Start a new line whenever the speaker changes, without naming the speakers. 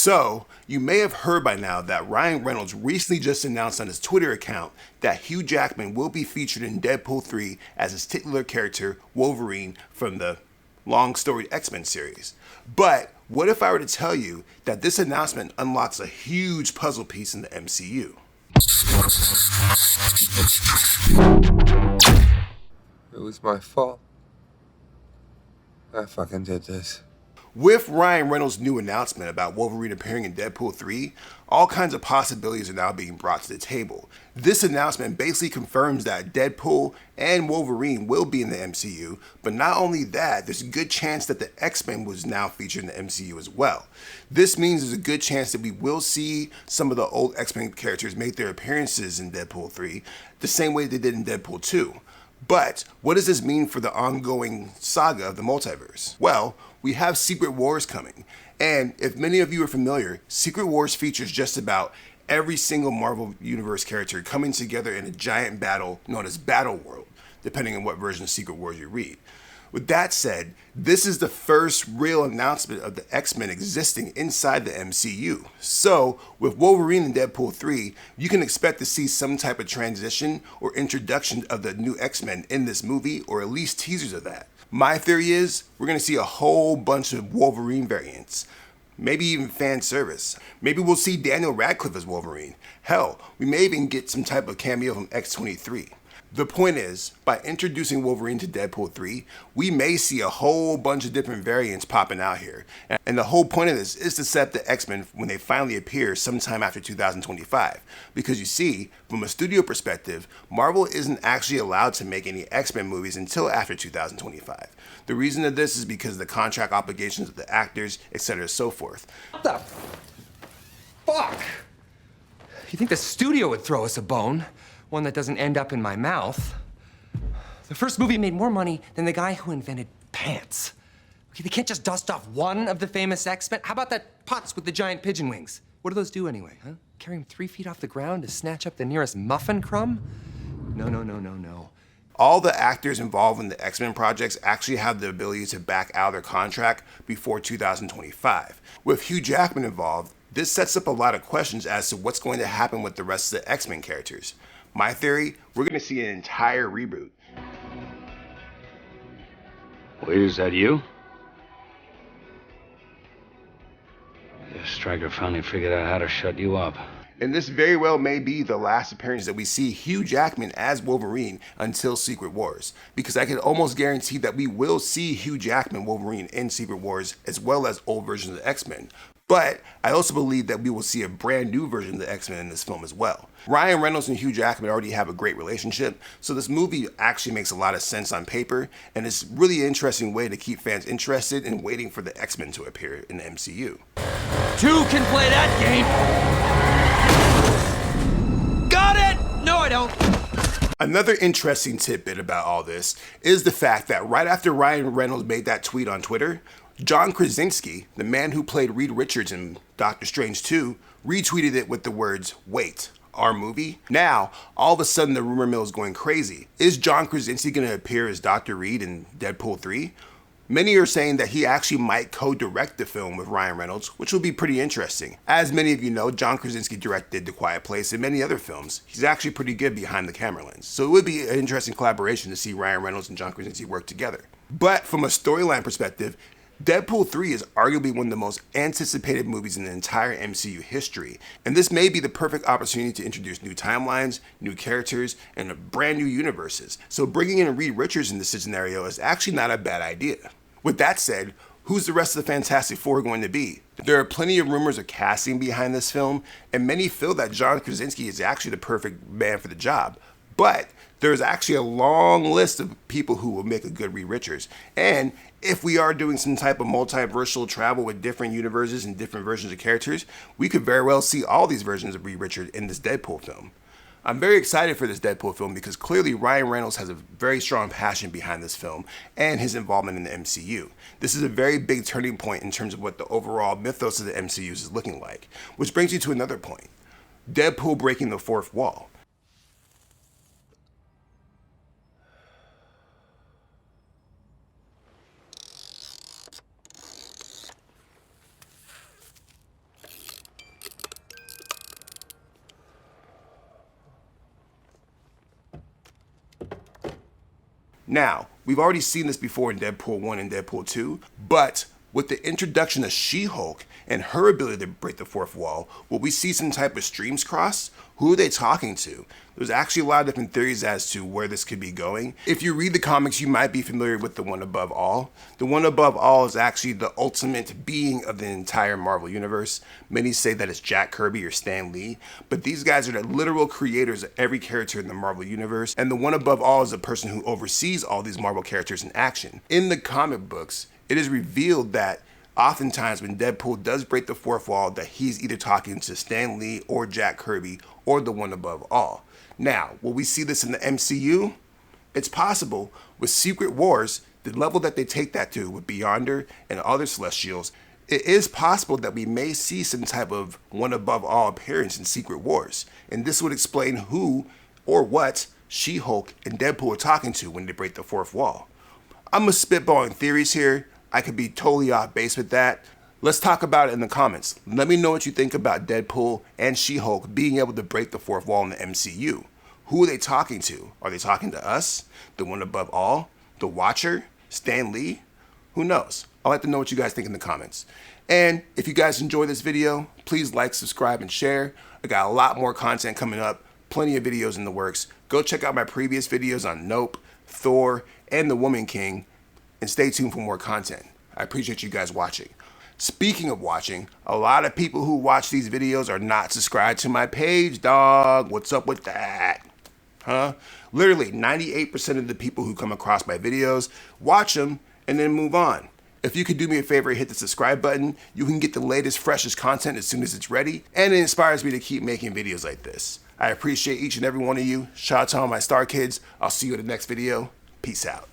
So, you may have heard by now that Ryan Reynolds recently just announced on his Twitter account that Hugh Jackman will be featured in Deadpool 3 as his titular character, Wolverine, from the long-storied X-Men series. But what if I were to tell you that this announcement unlocks a huge puzzle piece in the MCU?
It was my fault. I fucking did this.
With Ryan Reynolds' new announcement about Wolverine appearing in Deadpool 3, all kinds of possibilities are now being brought to the table. This announcement basically confirms that Deadpool and Wolverine will be in the MCU, but not only that, there's a good chance that the X-Men was now featured in the MCU as well. This means there's a good chance that we will see some of the old X-Men characters make their appearances in Deadpool 3, the same way they did in Deadpool 2. But what does this mean for the ongoing saga of the multiverse? Well, we have Secret Wars coming. And if many of you are familiar, Secret Wars features just about every single Marvel Universe character coming together in a giant battle known as Battle World, depending on what version of Secret Wars you read. With that said, this is the first real announcement of the X-Men existing inside the MCU. So, with Wolverine in Deadpool 3, you can expect to see some type of transition or introduction of the new X-Men in this movie, or at least teasers of that. My theory is, we're going to see a whole bunch of Wolverine variants. Maybe even fan service. Maybe we'll see Daniel Radcliffe as Wolverine. Hell, we may even get some type of cameo from X-23. The point is, by introducing Wolverine to Deadpool 3, we may see a whole bunch of different variants popping out here. And the whole point of this is to set the X-Men when they finally appear sometime after 2025. Because you see, from a studio perspective, Marvel isn't actually allowed to make any X-Men movies until after 2025. The reason of this is because of the contract obligations of the actors, etc. so forth.
What the fuck? You think the studio would throw us a bone? One that doesn't end up in my mouth. The first movie made more money than the guy who invented pants. Okay, they can't just dust off one of the famous X-Men. How about that Potts with the giant pigeon wings? What do those do anyway, huh? Carry him 3 feet off the ground to snatch up the nearest muffin crumb? No.
All the actors involved in the X-Men projects actually have the ability to back out of their contract before 2025. With Hugh Jackman involved, this sets up a lot of questions as to what's going to happen with the rest of the X-Men characters. My theory, we're going to see an entire reboot.
Wait, is that you? The Striker finally figured out how to shut you up.
And this very well may be the last appearance that we see Hugh Jackman as Wolverine until Secret Wars. Because I can almost guarantee that we will see Hugh Jackman Wolverine in Secret Wars as well as old versions of the X-Men. But I also believe that we will see a brand new version of the X-Men in this film as well. Ryan Reynolds and Hugh Jackman already have a great relationship, so this movie actually makes a lot of sense on paper, and it's really an interesting way to keep fans interested in waiting for the X-Men to appear in the MCU.
Two can play that game. Got it! No, I don't.
Another interesting tidbit about all this is the fact that right after Ryan Reynolds made that tweet on Twitter, John Krasinski, the man who played Reed Richards in Doctor Strange 2, retweeted it with the words, "Wait, our movie?" Now, all of a sudden the rumor mill is going crazy. Is John Krasinski going to appear as Dr. Reed in Deadpool 3? Many are saying that he actually might co-direct the film with Ryan Reynolds, which will be pretty interesting. As many of you know, John Krasinski directed The Quiet Place and many other films. He's actually pretty good behind the camera lens. So it would be an interesting collaboration to see Ryan Reynolds and John Krasinski work together. But from a storyline perspective, Deadpool 3 is arguably one of the most anticipated movies in the entire MCU history, and this may be the perfect opportunity to introduce new timelines, new characters, and brand new universes. So bringing in Reed Richards in this scenario is actually not a bad idea. With that said, who's the rest of the Fantastic Four going to be? There are plenty of rumors of casting behind this film, and many feel that John Krasinski is actually the perfect man for the job. But there's actually a long list of people who will make a good Reed Richards. And if we are doing some type of multiversal travel with different universes and different versions of characters, we could very well see all these versions of Reed Richards in this Deadpool film. I'm very excited for this Deadpool film because clearly Ryan Reynolds has a very strong passion behind this film and his involvement in the MCU. This is a very big turning point in terms of what the overall mythos of the MCU is looking like. Which brings you to another point. Deadpool breaking the fourth wall. Now, we've already seen this before in Deadpool 1 and Deadpool 2, but with the introduction of She-Hulk and her ability to break the fourth wall, will we see some type of streams cross? Who are they talking to? There's actually a lot of different theories as to where this could be going. If you read the comics, you might be familiar with the One Above All. The One Above All is actually the ultimate being of the entire Marvel Universe. Many say that it's Jack Kirby or Stan Lee, but these guys are the literal creators of every character in the Marvel Universe, and the One Above All is the person who oversees all these Marvel characters in action. In the comic books, it is revealed that oftentimes when Deadpool does break the fourth wall, that he's either talking to Stan Lee or Jack Kirby or the One Above All. Now, will we see this in the MCU? It's possible. With Secret Wars, the level that they take that to with Beyonder and other Celestials, it is possible that we may see some type of One Above All appearance in Secret Wars. And this would explain who or what She-Hulk and Deadpool are talking to when they break the fourth wall. I'm just spitballing theories here. I could be totally off base with that. Let's talk about it in the comments. Let me know what you think about Deadpool and She-Hulk being able to break the fourth wall in the MCU. Who are they talking to? Are they talking to us? The One Above All? The Watcher? Stan Lee? Who knows? I'd like to know what you guys think in the comments. And if you guys enjoyed this video, please like, subscribe, and share. I got a lot more content coming up. Plenty of videos in the works. Go check out my previous videos on Nope, Thor, and The Woman King. And stay tuned for more content. I appreciate you guys watching. Speaking of watching, a lot of people who watch these videos are not subscribed to my page, dog. What's up with that? Huh? Literally 98% of the people who come across my videos watch them and then move on. If you could do me a favor and hit the subscribe button, you can get the latest, freshest content as soon as it's ready, and it inspires me to keep making videos like this. I appreciate each and every one of you. Shout out to all my star kids. I'll see you in the next video. Peace out.